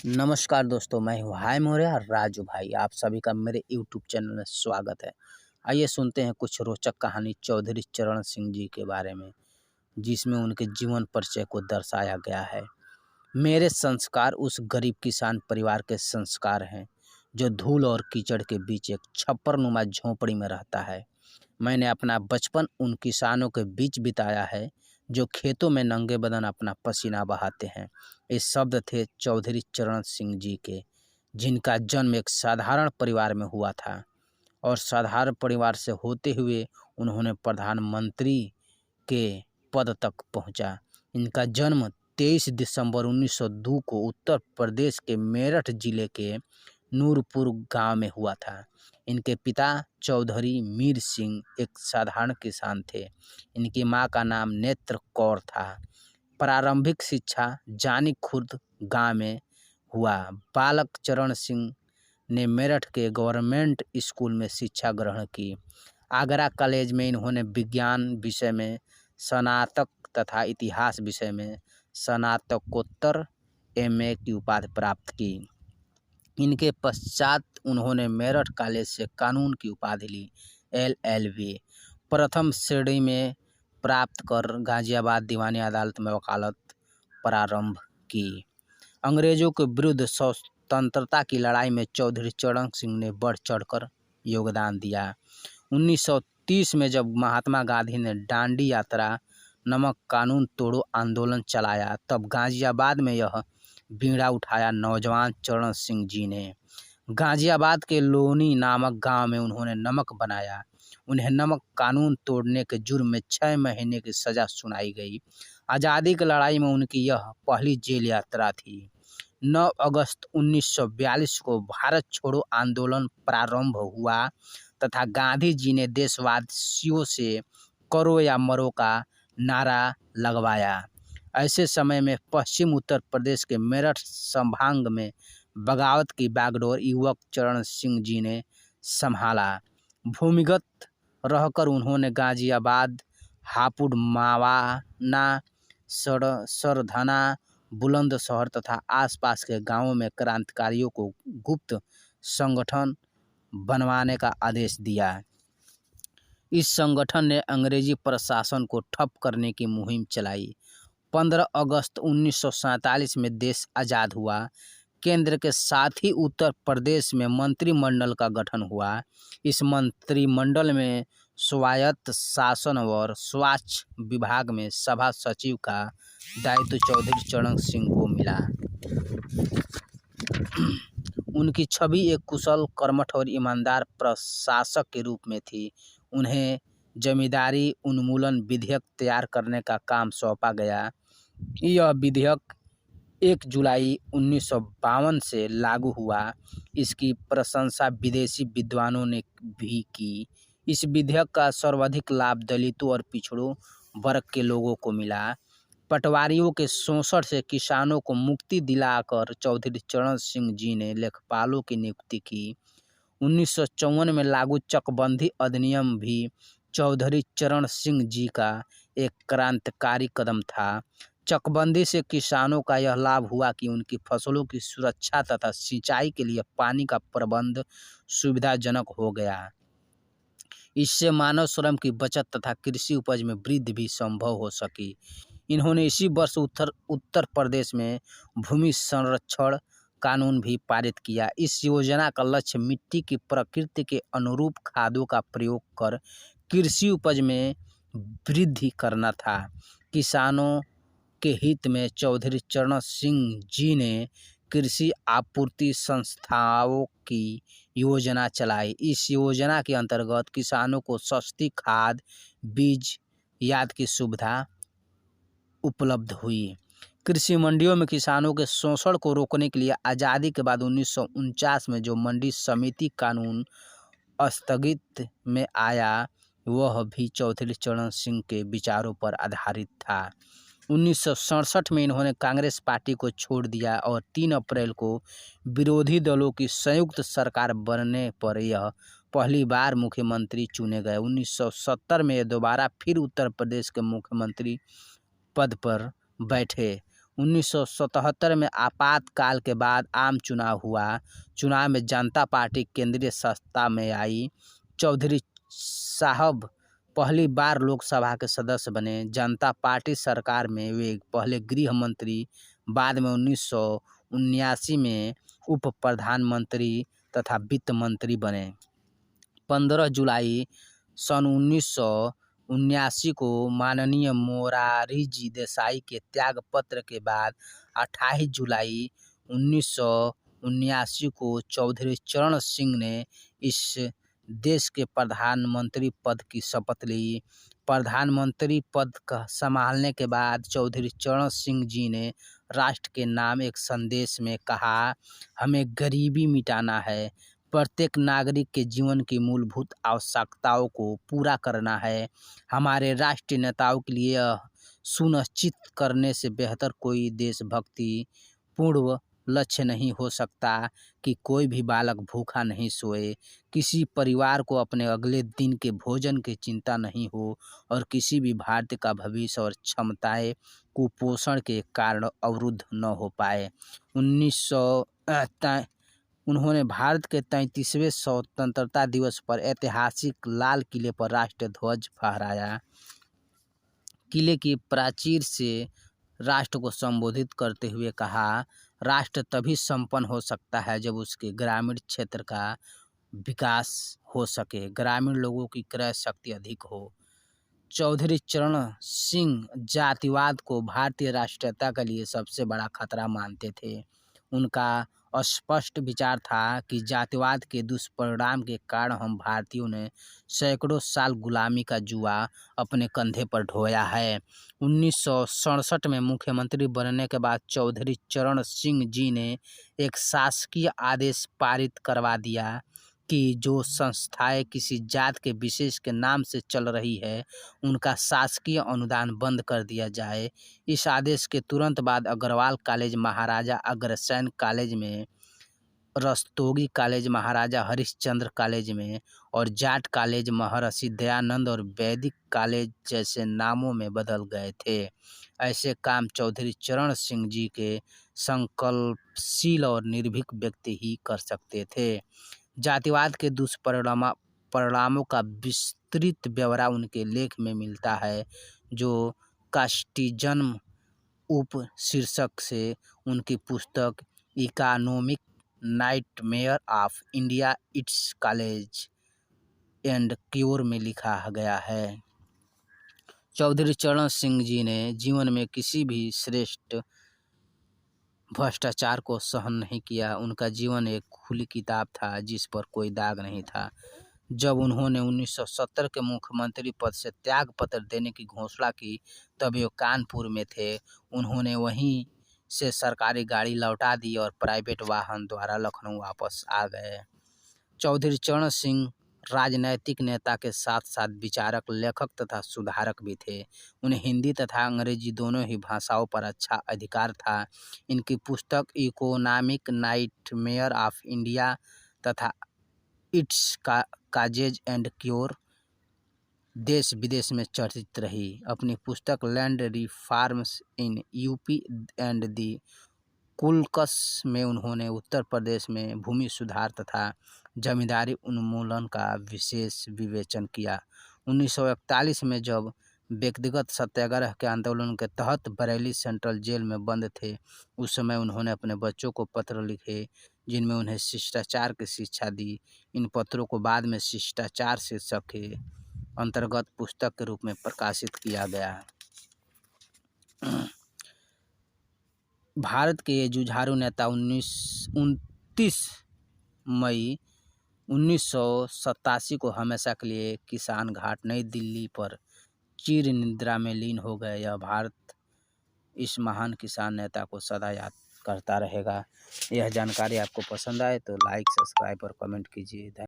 नमस्कार दोस्तों, मैं हूँ हाय मौर्य और राजू भाई। आप सभी का मेरे यूट्यूब चैनल में स्वागत है। आइए सुनते हैं कुछ रोचक कहानी चौधरी चरण सिंह जी के बारे में, जिसमें उनके जीवन परिचय को दर्शाया गया है। मेरे संस्कार उस गरीब किसान परिवार के संस्कार हैं जो धूल और कीचड़ के बीच एक छप्परनुमा झोंपड़ी में रहता है। मैंने अपना बचपन उन किसानों के बीच बिताया है जो खेतों में नंगे बदन अपना पसीना बहाते हैं। ये शब्द थे चौधरी चरण सिंह जी के, जिनका जन्म एक साधारण परिवार में हुआ था और साधारण परिवार से होते हुए उन्होंने प्रधानमंत्री के पद तक पहुंचा। इनका जन्म 23 दिसंबर 1902 को उत्तर प्रदेश के मेरठ जिले के नूरपुर गांव में हुआ था। इनके पिता चौधरी मीर सिंह एक साधारण किसान थे। इनकी मां का नाम नेत्र कौर था। प्रारंभिक शिक्षा जानी खुर्द गांव में हुआ। बालक चरण सिंह ने मेरठ के गवर्नमेंट स्कूल में शिक्षा ग्रहण की। आगरा कॉलेज में इन्होंने विज्ञान विषय में स्नातक तथा इतिहास विषय में स्नातकोत्तर एमए की उपाधि प्राप्त की। इनके पश्चात उन्होंने मेरठ कॉलेज से कानून की उपाधि ली, LLB प्रथम श्रेणी में प्राप्त कर गाजियाबाद दीवानी अदालत में वकालत प्रारंभ की। अंग्रेजों के विरुद्ध स्वतंत्रता की लड़ाई में चौधरी चरण सिंह ने बढ़ चढ़कर योगदान दिया। 1930 में जब महात्मा गांधी ने दांडी यात्रा नमक कानून तोड़ो आंदोलन चलाया, तब गाजियाबाद में यह बीड़ा उठाया नौजवान चरण सिंह जी ने। गाजियाबाद के लोनी नामक गांव में उन्होंने नमक बनाया। उन्हें नमक कानून तोड़ने के जुर्म में 6 महीने की सजा सुनाई गई। आज़ादी की लड़ाई में उनकी यह पहली जेल यात्रा थी। 9 अगस्त 1942 को भारत छोड़ो आंदोलन प्रारंभ हुआ तथा गांधी जी ने देशवासियों से करो या मरो का नारा लगवाया। ऐसे समय में पश्चिम उत्तर प्रदेश के मेरठ संभाग में बगावत की बागडोर युवक चरण सिंह जी ने संभाला। भूमिगत रहकर उन्होंने गाजियाबाद, हापुड़, मावाना, सरधना, बुलंदशहर तथा आसपास के गांवों में क्रांतिकारियों को गुप्त संगठन बनवाने का आदेश दिया। इस संगठन ने अंग्रेजी प्रशासन को ठप करने की मुहिम चलाई। 15 अगस्त 1947 में देश आज़ाद हुआ। केंद्र के साथ ही उत्तर प्रदेश में मंत्रिमंडल का गठन हुआ। इस मंत्रिमंडल में स्वायत्त शासन और स्वास्थ्य विभाग में सभा सचिव का दायित्व चौधरी चरण सिंह को मिला। उनकी छवि एक कुशल, कर्मठ और ईमानदार प्रशासक के रूप में थी। उन्हें जमींदारी उन्मूलन विधेयक तैयार करने का काम सौंपा गया। यह विधेयक 1 जुलाई 1952 से लागू हुआ। इसकी प्रशंसा विदेशी विद्वानों ने भी की। इस विधेयक का सर्वाधिक लाभ दलितों और पिछड़ों वर्ग के लोगों को मिला। पटवारियों के शोषण से किसानों को मुक्ति दिलाकर चौधरी चरण सिंह जी ने लेखपालों की नियुक्ति की। 1954 में लागू चकबंदी अधिनियम भी चौधरी चरण सिंह जी का एक क्रांतिकारी कदम था। चकबंदी से किसानों का यह लाभ हुआ कि उनकी फसलों की सुरक्षा तथा सिंचाई के लिए पानी का प्रबंध सुविधाजनक हो गया। इससे मानव श्रम की बचत तथा कृषि उपज में वृद्धि भी संभव हो सकी। इन्होंने इसी वर्ष उत्तर प्रदेश में भूमि संरक्षण कानून भी पारित किया। इस योजना का लक्ष्य मिट्टी की प्रकृति के अनुरूप खादों का प्रयोग कर कृषि उपज में वृद्धि करना था। किसानों के हित में चौधरी चरण सिंह जी ने कृषि आपूर्ति संस्थाओं की योजना चलाई। इस योजना के अंतर्गत किसानों को सस्ती खाद, बीज आदि की सुविधा उपलब्ध हुई। कृषि मंडियों में किसानों के शोषण को रोकने के लिए आज़ादी के बाद 1949 में जो मंडी समिति कानून स्थगित में आया, वह भी चौधरी चरण सिंह के विचारों पर आधारित था। 1967 में इन्होंने कांग्रेस पार्टी को छोड़ दिया और 3 अप्रैल को विरोधी दलों की संयुक्त सरकार बनने पर यह पहली बार मुख्यमंत्री चुने गए। 1970 में ये दोबारा फिर उत्तर प्रदेश के मुख्यमंत्री पद पर बैठे। 1977 में आपातकाल के बाद आम चुनाव हुआ। चुनाव में जनता पार्टी केंद्रीय सत्ता में आई। चौधरी साहब पहली बार लोकसभा के सदस्य बने। जनता पार्टी सरकार में वे पहले गृह मंत्री, बाद में 1979 में उप प्रधानमंत्री तथा वित्त मंत्री बने। 15 जुलाई सन 1979 को माननीय मोरारजी जी देसाई के त्याग पत्र के बाद 28 जुलाई 1979 को चौधरी चरण सिंह ने इस देश के प्रधानमंत्री पद की शपथ ली। प्रधानमंत्री पद का संभालने के बाद चौधरी चरण सिंह जी ने राष्ट्र के नाम एक संदेश में कहा, हमें गरीबी मिटाना है, प्रत्येक नागरिक के जीवन की मूलभूत आवश्यकताओं को पूरा करना है। हमारे राष्ट्रीय नेताओं के लिए यह सुनिश्चित करने से बेहतर कोई देशभक्ति पूर्ण लक्ष्य नहीं हो सकता कि कोई भी बालक भूखा नहीं सोए, किसी परिवार को अपने अगले दिन के भोजन की चिंता नहीं हो और किसी भी भारतीय का भविष्य और क्षमताएं कुपोषण के कारण अवरुद्ध न हो पाए। उन्होंने भारत के 33वें स्वतंत्रता दिवस पर ऐतिहासिक लाल किले पर राष्ट्रीय ध्वज फहराया। किले की प्राचीर से राष्ट्र को संबोधित करते हुए कहा, राष्ट्र तभी संपन्न हो सकता है जब उसके ग्रामीण क्षेत्र का विकास हो सके, ग्रामीण लोगों की क्रय शक्ति अधिक हो। चौधरी चरण सिंह जातिवाद को भारतीय राष्ट्रीयता के लिए सबसे बड़ा खतरा मानते थे। उनका स्पष्ट विचार था कि जातिवाद के दुष्परिणाम के कारण हम भारतीयों ने सैकड़ों साल गुलामी का जुआ अपने कंधे पर ढोया है। 1967 में मुख्यमंत्री बनने के बाद चौधरी चरण सिंह जी ने एक शासकीय आदेश पारित करवा दिया कि जो संस्थाएं किसी जात के विशेष के नाम से चल रही है उनका शासकीय अनुदान बंद कर दिया जाए। इस आदेश के तुरंत बाद अग्रवाल कॉलेज, महाराजा अग्रसेन कॉलेज में, रस्तोगी कॉलेज महाराजा हरिश्चंद्र कॉलेज में और जाट कॉलेज महर्षि दयानंद और वैदिक कॉलेज जैसे नामों में बदल गए थे। ऐसे काम चौधरी चरण सिंह जी के संकल्पशील और निर्भीक व्यक्ति ही कर सकते थे। जातिवाद के दुष्परिणामों का विस्तृत ब्यौरा उनके लेख में मिलता है, जो कास्टिज्म उपशीर्षक से उनकी पुस्तक economic nightmare of India, it's college and cure में लिखा गया है। चौधरी चरण सिंह जी ने जीवन में किसी भी श्रेष्ठ भ्रष्टाचार को सहन नहीं किया। उनका जीवन एक खुली किताब था जिस पर कोई दाग नहीं था। जब उन्होंने 1970 के मुख्यमंत्री पद से त्याग पत्र देने की घोषणा की तब वे कानपुर में थे। उन्होंने वहीं से सरकारी गाड़ी लौटा दी और प्राइवेट वाहन द्वारा लखनऊ वापस आ गए। चौधरी चरण सिंह राजनैतिक नेता के साथ साथ विचारक, लेखक तथा सुधारक भी थे। उन्हें हिंदी तथा अंग्रेजी दोनों ही भाषाओं पर अच्छा अधिकार था। इनकी पुस्तक इकोनॉमिक नाइटमेयर ऑफ इंडिया तथा इट्स कॉजेज एंड क्योर देश विदेश में चर्चित रही। अपनी पुस्तक land reforms in UP and the kulaks में उन्होंने उत्तर प्रदेश में भूमि सुधार तथा जमींदारी उन्मूलन का विशेष विवेचन किया। 1941 में जब व्यक्तिगत सत्याग्रह के आंदोलन के तहत बरेली सेंट्रल जेल में बंद थे, उस समय उन्होंने अपने बच्चों को पत्र लिखे जिनमें उन्हें शिष्टाचार की शिक्षा दी। इन पत्रों को बाद में शिष्टाचार शीर्षक के अंतर्गत पुस्तक के रूप में प्रकाशित किया गया। भारत के जुझारू नेता 29 मई 1987 को हमेशा के लिए किसान घाट नई दिल्ली पर चिर निद्रा में लीन हो गए। यह भारत इस महान किसान नेता को सदा याद करता रहेगा। यह जानकारी आपको पसंद आए तो लाइक, सब्सक्राइब और कमेंट कीजिए।